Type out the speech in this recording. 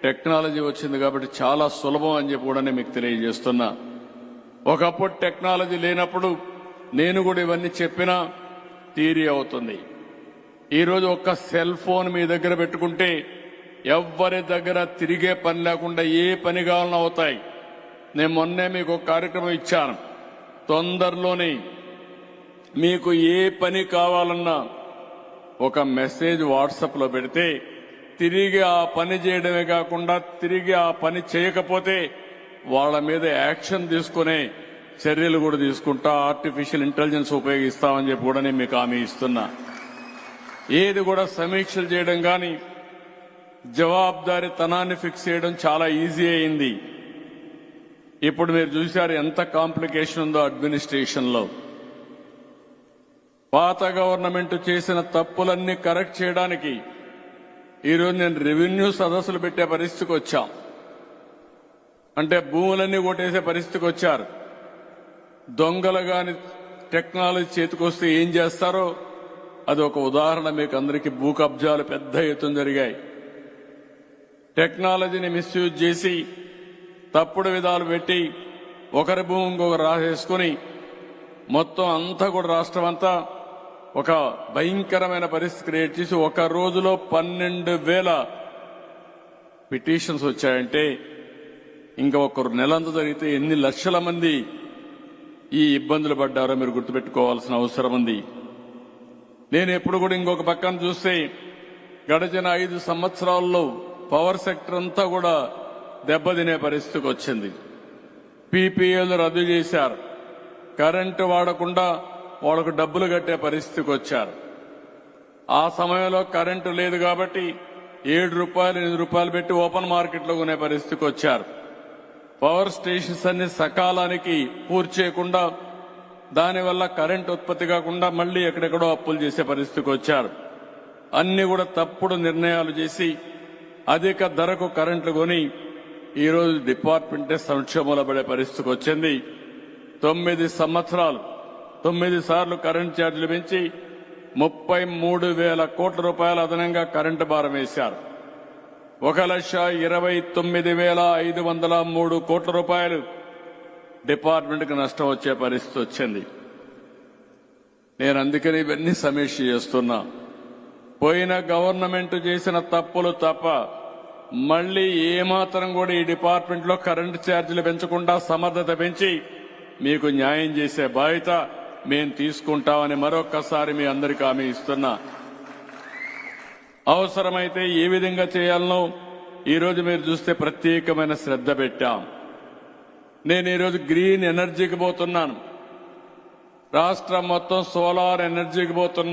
Technology వచ్చింది కాబట్టి చాలా సులభం అని చెప్పి కూడా మీకు తెలియజేస్తున్నా. ఒకప్పుడు టెక్నాలజీ లేనప్పుడు నేను కూడా ఇవన్నీ చెప్పినా థియరీ అవుతుంది. ఈరోజు ఒక్క సెల్ ఫోన్ మీ దగ్గర పెట్టుకుంటే ఎవ్వరి దగ్గర తిరిగే పని లేకుండా ఏ పని కావాలన్నా అవుతాయి. నేను మొన్నే మీకు ఒక కార్యక్రమం ఇచ్చాను. తొందరలోనే మీకు ఏ పని కావాలన్నా ఒక మెసేజ్ వాట్సాప్లో పెడితే తిరిగి ఆ పని చేయడమే కాకుండా తిరిగి ఆ పని చేయకపోతే వాళ్ళ మీద యాక్షన్ తీసుకునే చర్యలు కూడా తీసుకుంటా ఆర్టిఫిషియల్ ఇంటెలిజెన్స్ ఉపయోగిస్తామని చెప్పి కూడా నేను మీకు హామీ ఇస్తున్నా. ఏది కూడా సమీక్షలు చేయడం కానీ జవాబుదారీతనాన్ని ఫిక్స్ చేయడం చాలా ఈజీ అయింది. ఇప్పుడు మీరు చూశారు ఎంత కాంప్లికేషన్ ఉందో అడ్మినిస్ట్రేషన్లో. పాత గవర్నమెంట్ చేసిన తప్పులన్నీ కరెక్ట్ చేయడానికి ఈరోజు నేను రెవెన్యూ సదస్సులు పెట్టే పరిస్థితికి వచ్చాం. అంటే భూములన్నీ కొట్టేసే పరిస్థితికి వచ్చారు. దొంగలు గాని టెక్నాలజీ చేతికొస్తే ఏం చేస్తారో అది ఒక ఉదాహరణ. మీకు అందరికీ భూ కబ్జాలు పెద్ద ఎత్తున జరిగాయి. టెక్నాలజీని మిస్యూజ్ చేసి తప్పుడు విధాలు పెట్టి ఒకరి భూమి ఇంకొకరు రాసేసుకుని మొత్తం అంతా కూడా రాష్ట్రం అంతా ఒక భయంకరమైన పరిస్థితి క్రియేట్ చేసి ఒక రోజులో 12,000 పిటిషన్స్ వచ్చాయంటే ఇంకా ఒకరు నెలంతా జరిగితే ఎన్ని లక్షల మంది ఈ ఇబ్బందులు పడ్డారో మీరు గుర్తుపెట్టుకోవాల్సిన అవసరం ఉంది. నేను ఎప్పుడు కూడా ఇంకొక పక్కన చూస్తే గడిచిన 5 సంవత్సరాల్లో పవర్ సెక్టర్ అంతా కూడా దెబ్బతినే పరిస్థితికి వచ్చింది. పీపీఏలు రద్దు చేశారు. కరెంటు వాడకుండా వాళ్ళకు డబ్బులు కట్టే పరిస్థితికి వచ్చారు. ఆ సమయంలో కరెంటు లేదు కాబట్టి 7 రూపాయలు 8 రూపాయలు పెట్టి ఓపెన్ మార్కెట్లో కొనే పరిస్థితికి వచ్చారు. పవర్ స్టేషన్స్ అన్ని సకాలానికి పూర్తి చేయకుండా దానివల్ల కరెంటు ఉత్పత్తి కాకుండా మళ్లీ ఎక్కడెక్కడో అప్పులు చేసే పరిస్థితికి వచ్చారు. అన్ని కూడా తప్పుడు నిర్ణయాలు చేసి అధిక ధరకు కరెంట్లు కొని ఈరోజు డిపార్ట్మెంటే సంక్షోభంలో పడే పరిస్థితికి వచ్చింది. 9 సంవత్సరాలు 9 సార్లు కరెంటు ఛార్జీలు పెంచి 33,000 కోట్ల రూపాయలు అదనంగా కరెంటు భారం వేశారు. 1,29,503 కోట్ల రూపాయలు డిపార్ట్మెంట్కి నష్టం వచ్చే పరిస్థితి వచ్చింది. నేను అందుకని ఇవన్నీ సమీక్ష చేస్తున్నా. పోయిన గవర్నమెంట్ చేసిన తప్పులు తప్ప మళ్లీ ఏమాత్రం కూడా ఈ డిపార్ట్మెంట్లో కరెంటు ఛార్జీలు పెంచకుండా సమర్థత పెంచి మీకు న్యాయం చేసే బాధ్యత మేము తీసుకుంటామని మరొక్కసారి మీ అందరికీ హామీ ఇస్తున్నా. అవసరమైతే ఏ విధంగా చేయాలనో ఈరోజు మీరు చూస్తే ప్రత్యేకమైన శ్రద్ధ పెట్టాం. నేను ఈరోజు గ్రీన్ ఎనర్జీకి పోతున్నాను. రాష్ట్రం మొత్తం సోలార్ ఎనర్జీకి పోతున్నా.